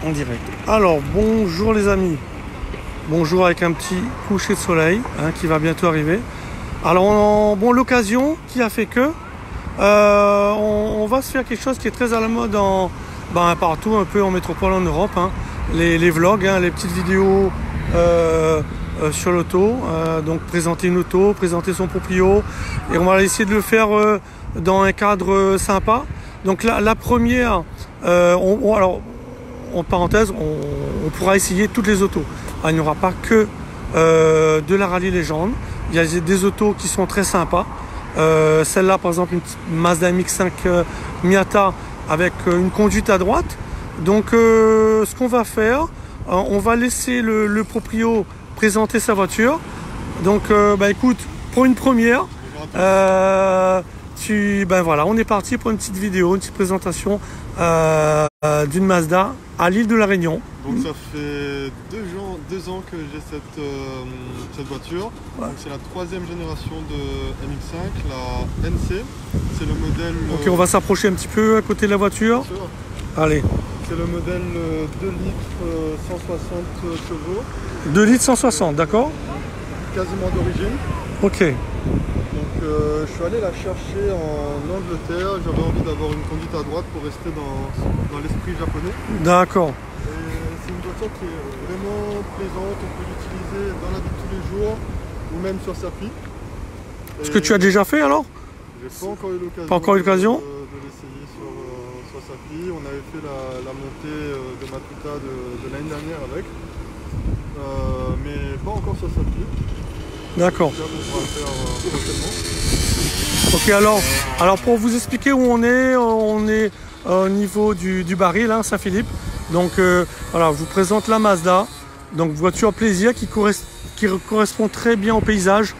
En direct. Alors, bonjour les amis. Bonjour avec un petit coucher de soleil qui va bientôt arriver. Alors, bon, l'occasion qui a fait que on va se faire quelque chose qui est très à la mode partout, un peu en métropole en Europe. Les vlogs, les petites vidéos sur l'auto. Donc, présenter une auto, présenter son proprio. Et on va essayer de le faire dans un cadre sympa. Donc, la première, alors, en parenthèse, on pourra essayer toutes les autos. Alors, il n'y aura pas que de la Rallye Légende. Il y a des autos qui sont très sympas. Celle-là, par exemple, une Mazda MX-5 Miata avec une conduite à droite. Donc, ce qu'on va faire, on va laisser le proprio présenter sa voiture. Donc, écoute, pour une première, voilà, on est parti pour une petite vidéo, une petite présentation d'une Mazda à l'île de la Réunion. Donc ça fait deux ans que j'ai cette voiture. Ouais. C'est la troisième génération de MX-5, la NC. C'est le modèle... Ok, on va s'approcher un petit peu à côté de la voiture. Allez. C'est le modèle 2 litres 160 chevaux. 2 litres 160, d'accord. Quasiment d'origine. Ok. Donc je suis allé la chercher en Angleterre. J'avais envie d'avoir une conduite à droite pour rester dans l'esprit japonais. D'accord. C'est une voiture qui est vraiment plaisante, on peut l'utiliser dans la vie de tous les jours ou même sur circuit. Ce que tu as déjà fait alors? J'ai pas encore eu l'occasion. Pas encore eu l'occasion de l'essayer sur circuit. On avait fait la montée de Matuta de l'année dernière avec, mais pas encore sur circuit. D'accord. On pourra le faire prochainement. Ok, alors pour vous expliquer où on est au niveau du baril, Saint-Philippe. Donc voilà, je vous présente la Mazda, donc voiture plaisir qui correspond très bien au paysage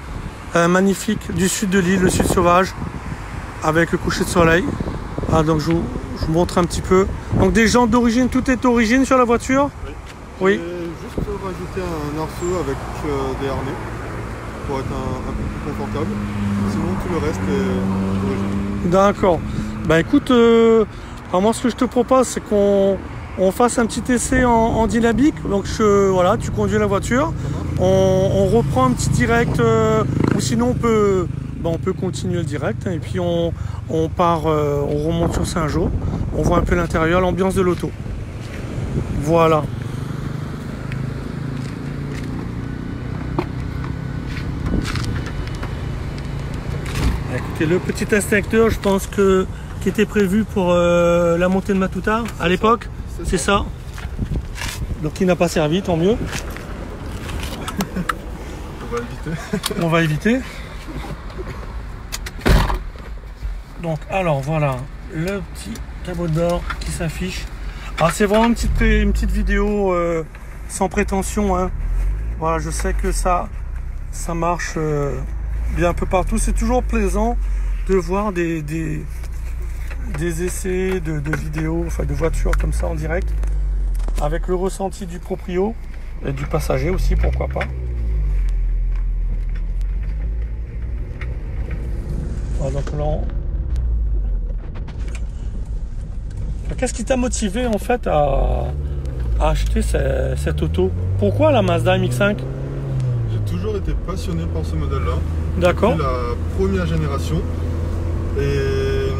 magnifique du sud de l'île, le sud sauvage, avec le coucher de soleil. Donc je vous montre un petit peu. Donc des jantes d'origine, tout est d'origine sur la voiture? Oui. J'ai juste rajouté un arceau avec des harnais pour être un peu plus confortable. Sinon tout le reste est d'origine. D'accord. Écoute, moi ce que je te propose, c'est qu'on fasse un petit essai en dynamique. Donc voilà, tu conduis la voiture, on reprend un petit direct, ou sinon on peut continuer le direct, et puis on part, on remonte sur Saint-Jean, on voit un peu l'intérieur, l'ambiance de l'auto. Voilà. Écoutez, le petit extincteur, je pense qui était prévu pour la montée de Matuta à l'époque. C'est ça. Donc il n'a pas servi, tant mieux. On va éviter. On va éviter. Donc alors voilà, le petit tableau d'or qui s'affiche. Alors c'est vraiment une petite vidéo sans prétention. Voilà, je sais que ça marche bien un peu partout. C'est toujours plaisant de voir des essais de vidéos, enfin de voitures comme ça en direct, avec le ressenti du proprio et du passager aussi, pourquoi pas. Voilà, donc là, qu'est-ce qui t'a motivé en fait à acheter cette auto? Pourquoi la Mazda MX-5? J'ai toujours été passionné par ce modèle-là. D'accord. Depuis la première génération. Et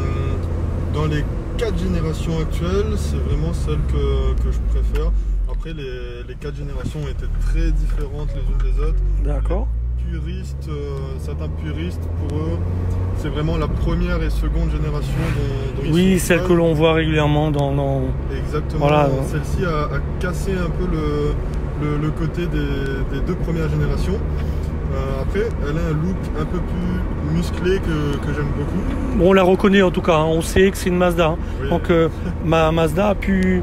dans les 4 générations actuelles, c'est vraiment celle que je préfère. Après, les 4 générations ont été très différentes les unes des autres. D'accord. Puristes, certains puristes, pour eux, c'est vraiment la première et seconde génération dont ils sont. Oui, celle que l'on voit régulièrement dans... Exactement. Voilà. Celle-ci a cassé un peu le côté des 2 premières générations. Après, elle a un look un peu plus musclé que j'aime beaucoup. Bon, on la reconnaît en tout cas, on sait que c'est une Mazda. Oui. Donc Mazda a pu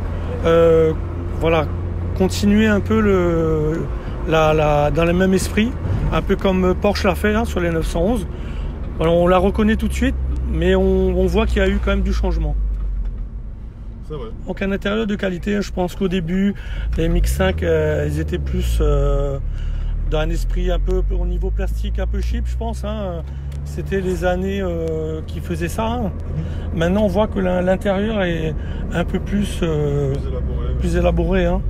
voilà, continuer un peu dans le même esprit, un peu comme Porsche l'a fait sur les 911. Voilà, on la reconnaît tout de suite, mais on voit qu'il y a eu quand même du changement. C'est vrai. Donc un intérieur de qualité, je pense qu'au début, les MX-5, ils étaient plus... dans un esprit un peu au niveau plastique un peu cheap, je pense. C'était les années qui faisaient ça. Hein. Maintenant, on voit que l'intérieur est un peu plus élaboré. Hein.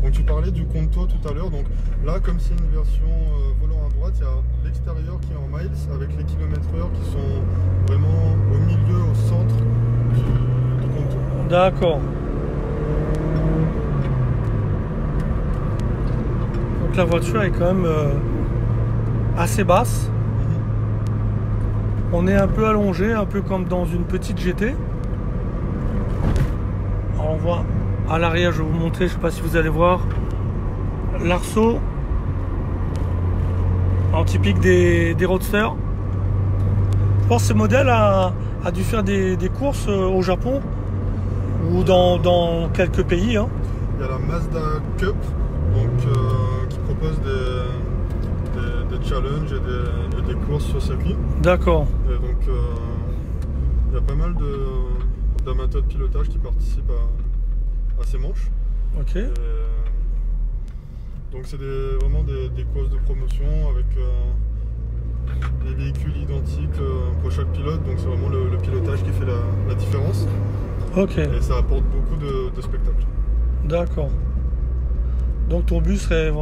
Donc tu parlais du Conto tout à l'heure. Donc là, comme c'est une version volant à droite, il y a l'extérieur qui est en miles avec les kilomètres/heure qui sont vraiment au milieu, au centre du Conto. D'accord. Donc la voiture est quand même assez basse. On est un peu allongé, un peu comme dans une petite GT. Alors on voit à l'arrière, je vais vous montrer, je ne sais pas si vous allez voir, l'arceau en typique des roadsters. Je pense que ce modèle a dû faire des courses au Japon ou dans quelques pays. Hein. Il y a la Mazda Cup donc, qui propose des challenges et des courses sur circuit. D'accord. Et donc il y a pas mal d'amateurs de pilotage qui participent à ces manches. Ok. Donc c'est vraiment des courses de promotion avec des véhicules identiques pour chaque pilote. Donc c'est vraiment le pilotage qui fait la différence. Ok. Et ça apporte beaucoup de spectacles. D'accord. Donc ton but serait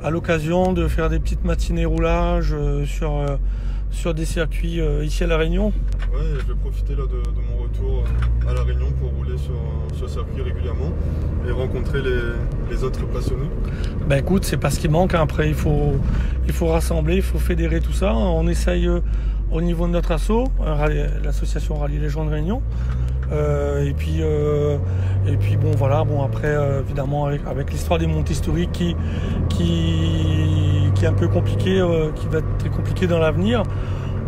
à l'occasion de faire des petites matinées roulage sur des circuits ici à La Réunion. Ouais, je vais profiter là de mon retour à La Réunion pour rouler sur ce circuit régulièrement et rencontrer les autres passionnés. Ben écoute, c'est pas ce qui manque. Hein. Après, il faut rassembler, il faut fédérer tout ça. On essaye au niveau de notre asso, l'association Rallye Légende Réunion. Et puis bon voilà, bon après évidemment avec l'histoire des montées historiques qui est un peu compliqué, qui va être très compliqué dans l'avenir,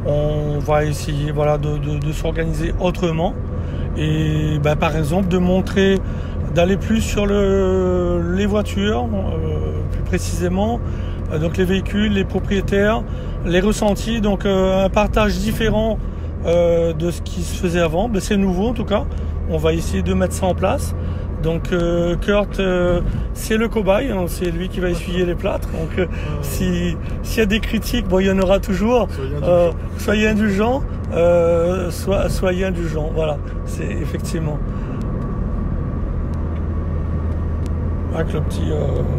on va essayer voilà de s'organiser autrement et ben, par exemple d'aller plus sur les voitures, plus précisément donc les véhicules, les propriétaires, les ressentis, donc un partage différent de ce qui se faisait avant. Ben, c'est nouveau en tout cas, on va essayer de mettre ça en place. Donc Kurt c'est le cobaye, hein, c'est lui qui va essuyer les plâtres. Donc s'il y a des critiques, bon il y en aura toujours. Soyez indulgents, soyez indulgents. Voilà, c'est effectivement. Avec le petit,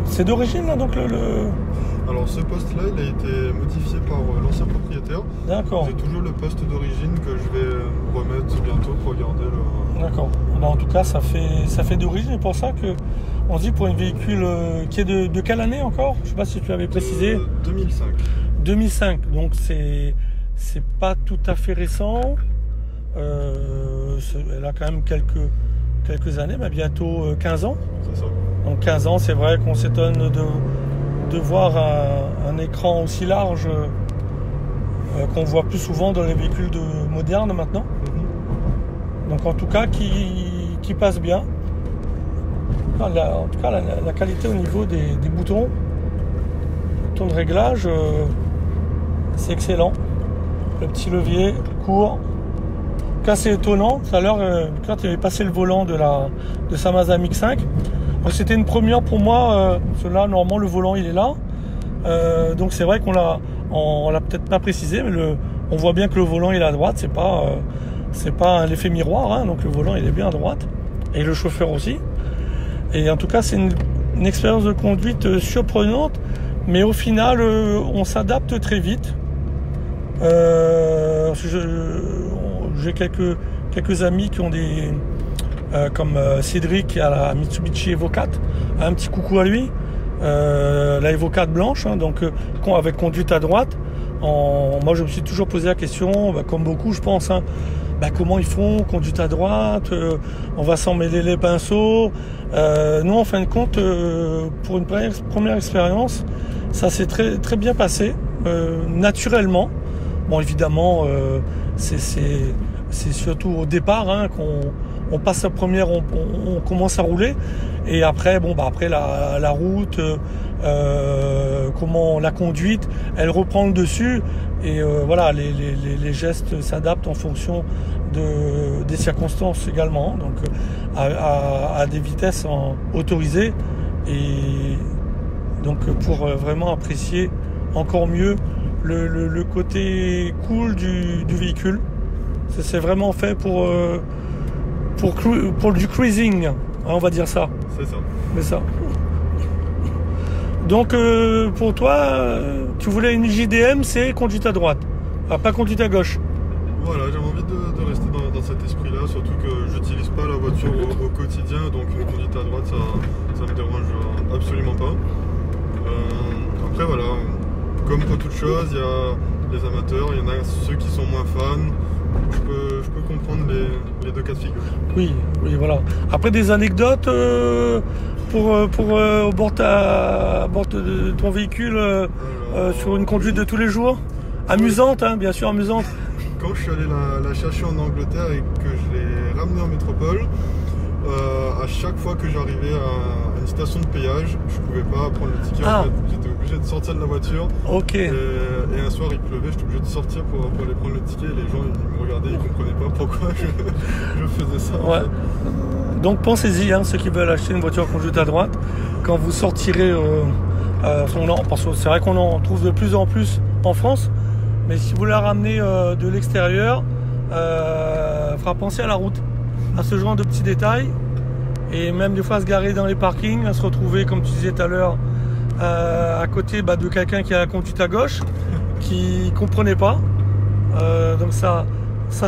c'est d'origine là donc Alors ce poste-là, il a été modifié par l'ancien propriétaire. D'accord. C'est toujours le poste d'origine que je vais remettre bientôt pour garder le. D'accord. Bah, en tout cas, ça fait d'origine. C'est pour ça que on dit pour un véhicule qui est de quelle année encore? Je sais pas si tu l'avais précisé. 2005. 2005. Donc c'est pas tout à fait récent. Elle a quand même quelques années, mais bientôt 15 ans. C'est ça. Donc 15 ans, c'est vrai qu'on s'étonne de voir un écran aussi large qu'on voit plus souvent dans les véhicules modernes maintenant. Donc en tout cas qui passe bien. En tout cas la qualité au niveau des boutons de réglage, c'est excellent. Le petit levier court. En tout cas c'est étonnant. Tout à l'heure quand il avait passé le volant de sa Mazda MX-5. C'était une première pour moi, parce que là normalement le volant il est là, donc c'est vrai qu'on l'a peut-être pas précisé, mais on voit bien que le volant il est à droite, c'est pas l'effet miroir, hein, donc le volant il est bien à droite, et le chauffeur aussi. Et en tout cas c'est une expérience de conduite surprenante, mais au final on s'adapte très vite. J'ai quelques amis qui ont comme Cédric qui a la Mitsubishi Evo 4, un petit coucou à lui, la Evo 4 blanche, hein, donc avec conduite à droite. Moi je me suis toujours posé la question, comme beaucoup je pense, hein, comment ils font, conduite à droite, on va s'en mêler les pinceaux. Nous en fin de compte, pour une première expérience, ça s'est très, très bien passé, naturellement. Bon évidemment, c'est surtout au départ hein, qu'on passe la première, on commence à rouler, et après après la route, comment la conduite, elle reprend le dessus, et voilà les gestes s'adaptent en fonction des circonstances également, donc à des vitesses autorisées, et donc pour vraiment apprécier encore mieux le côté cool du véhicule. C'est vraiment fait pour du cruising, hein, on va dire ça. C'est ça. C'est ça. Donc pour toi, tu voulais une JDM, c'est conduite à droite, pas conduite à gauche. Voilà, j'avais envie de rester dans cet esprit-là, surtout que j'utilise pas la voiture au quotidien, donc une conduite à droite, ça me dérange absolument pas. Après voilà, comme pour toute chose, il y a les amateurs, il y en a ceux qui sont moins fans. Je peux comprendre les deux cas de figure. Oui, voilà. Après des anecdotes au bord de ton véhicule sur une conduite de tous les jours. Amusante, hein, bien sûr, amusante. Quand je suis allé la chercher en Angleterre et que je l'ai ramenée en métropole, à chaque fois que j'arrivais à une station de péage, je pouvais pas prendre le ticket. En fait. J'étais obligé de sortir de la voiture. Ok. Et un soir il pleuvait, j'étais obligé de sortir pour aller prendre le ticket. Les gens ils me regardaient, ils comprenaient pas pourquoi je faisais ça. Ouais. En fait. Donc pensez-y, hein, ceux qui veulent acheter une voiture conduite à droite, quand vous sortirez, parce que c'est vrai qu'on en trouve de plus en plus en France, mais si vous la ramenez de l'extérieur, fera penser à la route, à ce genre de petits détails, et même des fois à se garer dans les parkings, à se retrouver, comme tu disais tout à l'heure, à côté de quelqu'un qui a la conduite à gauche, qui comprenait pas. Donc ça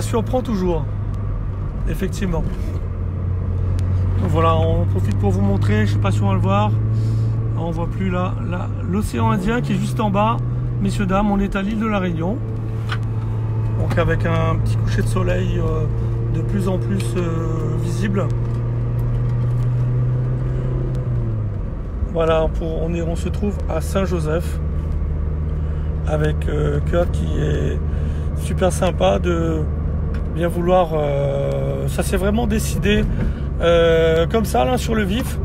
surprend toujours, effectivement. Donc voilà, on profite pour vous montrer, je sais pas si on va le voir, on voit plus là l'océan Indien qui est juste en bas. Messieurs, dames, on est à l'île de la Réunion, donc avec un petit coucher de soleil de plus en plus visible. Voilà, on se trouve à Saint-Joseph avec Kurt qui est super sympa de bien vouloir. Ça s'est vraiment décidé comme ça, là, sur le vif.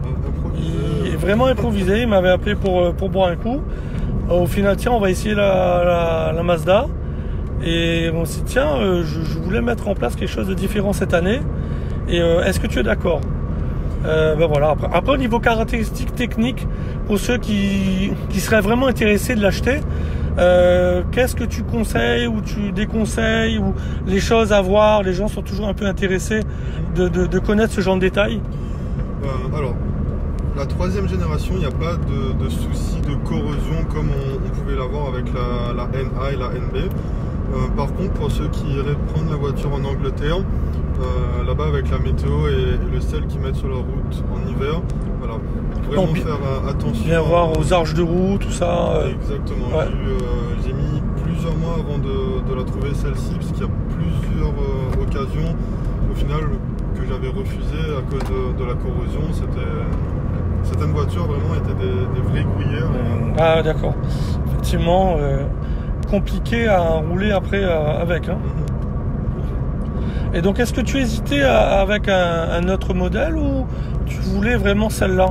Il est vraiment improvisé. Il m'avait appelé pour boire un coup. Au final, tiens, on va essayer la Mazda. Et on s'est dit, tiens, je voulais mettre en place quelque chose de différent cette année. Et est-ce que tu es d'accord? Ben voilà. Après, au niveau caractéristiques techniques, pour ceux qui seraient vraiment intéressés de l'acheter, qu'est-ce que tu conseilles ou tu déconseilles, ou les choses à voir? Les gens sont toujours un peu intéressés de connaître ce genre de détails. Alors, la troisième génération, il n'y a pas de souci de corrosion comme on pouvait l'avoir avec la NA et la NB. Par contre, pour ceux qui iraient prendre la voiture en Angleterre, là-bas avec la météo et le sel qu'ils mettent sur la route en hiver, voilà, vraiment faire attention. Bien voir aux arches de roue, tout ça. Exactement. Ouais. J'ai mis plusieurs mois avant de la trouver celle-ci, parce qu'il y a plusieurs occasions au final que j'avais refusé à cause de la corrosion. Certaines voitures vraiment étaient des vraies gruyères. Ah d'accord. Effectivement, compliqué à rouler après avec. Hein. Et donc, est-ce que tu hésitais avec un autre modèle ou tu voulais vraiment celle-là?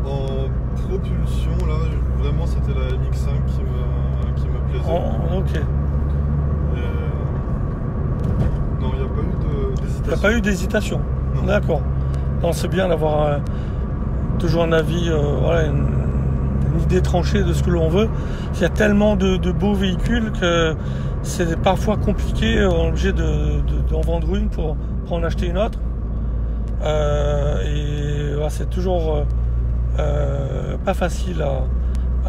En propulsion, là, vraiment, c'était la MX5 qui me plaisait. Oh, ok. Non, il n'y a pas eu d'hésitation. Il n'y a pas eu d'hésitation. D'accord. Non, c'est bien d'avoir toujours un avis, voilà, une idée tranchée de ce que l'on veut. Il y a tellement de beaux véhicules que c'est parfois compliqué, on est obligé d'en vendre une pour en acheter une autre. Et voilà, c'est toujours pas facile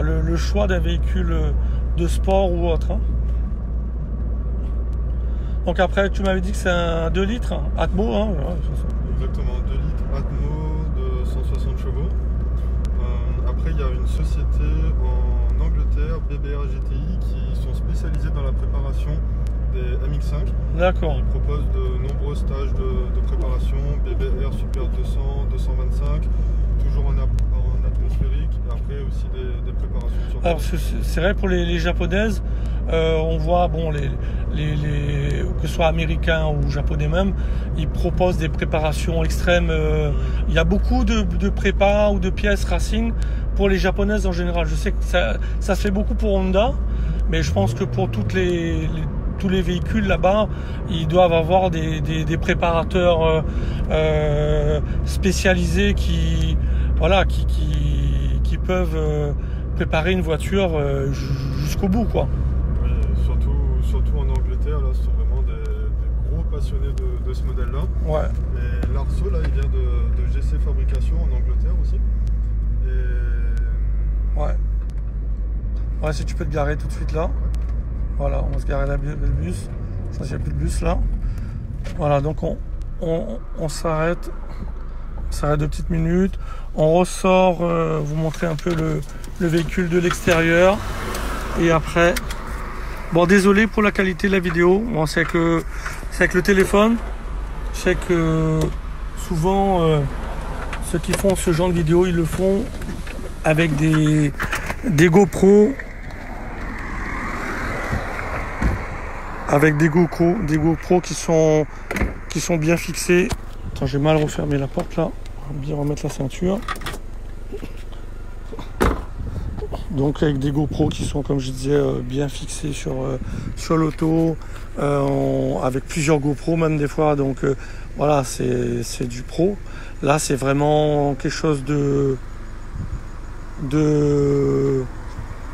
le choix d'un véhicule de sport ou autre. Hein. Donc après, tu m'avais dit que c'est un 2 litres, hein, Atmo. Hein, exactement, 2 litres Atmo de 160 chevaux. Après, il y a une société en Angleterre, BBR GTI, qui sont spécialisés dans la préparation des MX5. D'accord. Ils proposent de nombreux stages de préparation, BBR Super 200, 225, toujours en atmosphérique, et après aussi des préparations sur. Alors c'est vrai, pour les japonaises, on voit, bon, que ce soit américains ou japonais même, ils proposent des préparations extrêmes. Il y a beaucoup de prépa ou de pièces racing pour les japonaises en général. Je sais que ça se fait beaucoup pour Honda, mais je pense que pour tous les véhicules là-bas, ils doivent avoir des préparateurs spécialisés qui peuvent préparer une voiture jusqu'au bout, quoi. Oui, surtout en Angleterre, là, ce sont vraiment des gros passionnés de ce modèle-là. Ouais. Et l'arceau, là, il vient de GC Fabrication en Angleterre aussi. Et... Ouais. Ouais, si tu peux te garer tout de suite là. Voilà, on va se garer là, le bus. Ça, il n'y a plus de bus là. Voilà, donc on s'arrête. On s'arrête 2 petites minutes. On ressort, vous montrer un peu le véhicule de l'extérieur. Et après... Bon, désolé pour la qualité de la vidéo. Bon, c'est avec le téléphone. Je sais que souvent, ceux qui font ce genre de vidéo, ils le font avec des GoPro. Avec des GoPro qui sont bien fixés. Attends, j'ai mal refermé la porte là. On va bien remettre la ceinture. Donc avec des GoPro qui sont, comme je disais, bien fixés sur l'auto, avec plusieurs GoPro même des fois. Donc voilà, c'est du pro. Là, c'est vraiment quelque chose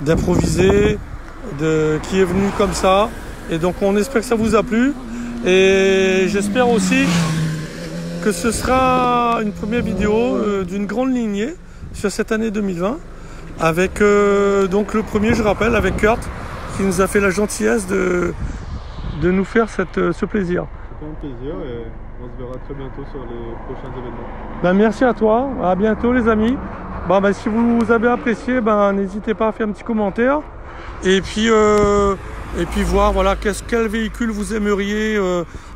d'improvisé, qui est venu comme ça. Et donc on espère que ça vous a plu. Et j'espère aussi que ce sera une première vidéo d'une grande lignée sur cette année 2020. Avec donc le premier, je rappelle, avec Kurt, qui nous a fait la gentillesse de nous faire ce plaisir. C'était un plaisir et on se verra très bientôt sur les prochains événements. Ben, merci à toi, à bientôt les amis. Bon, ben, si vous avez apprécié, ben, n'hésitez pas à faire un petit commentaire. Et puis voir voilà, quel véhicule vous aimeriez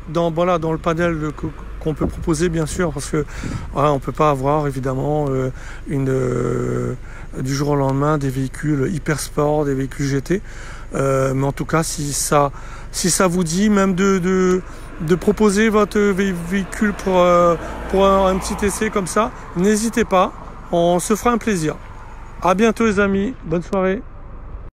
dans le panel qu'on peut proposer, bien sûr, parce que voilà, on ne peut pas avoir évidemment du jour au lendemain des véhicules hyper sport, des véhicules GT. Mais en tout cas, si ça vous dit même de proposer votre véhicule pour un petit essai comme ça, n'hésitez pas, on se fera un plaisir. À bientôt les amis, bonne soirée.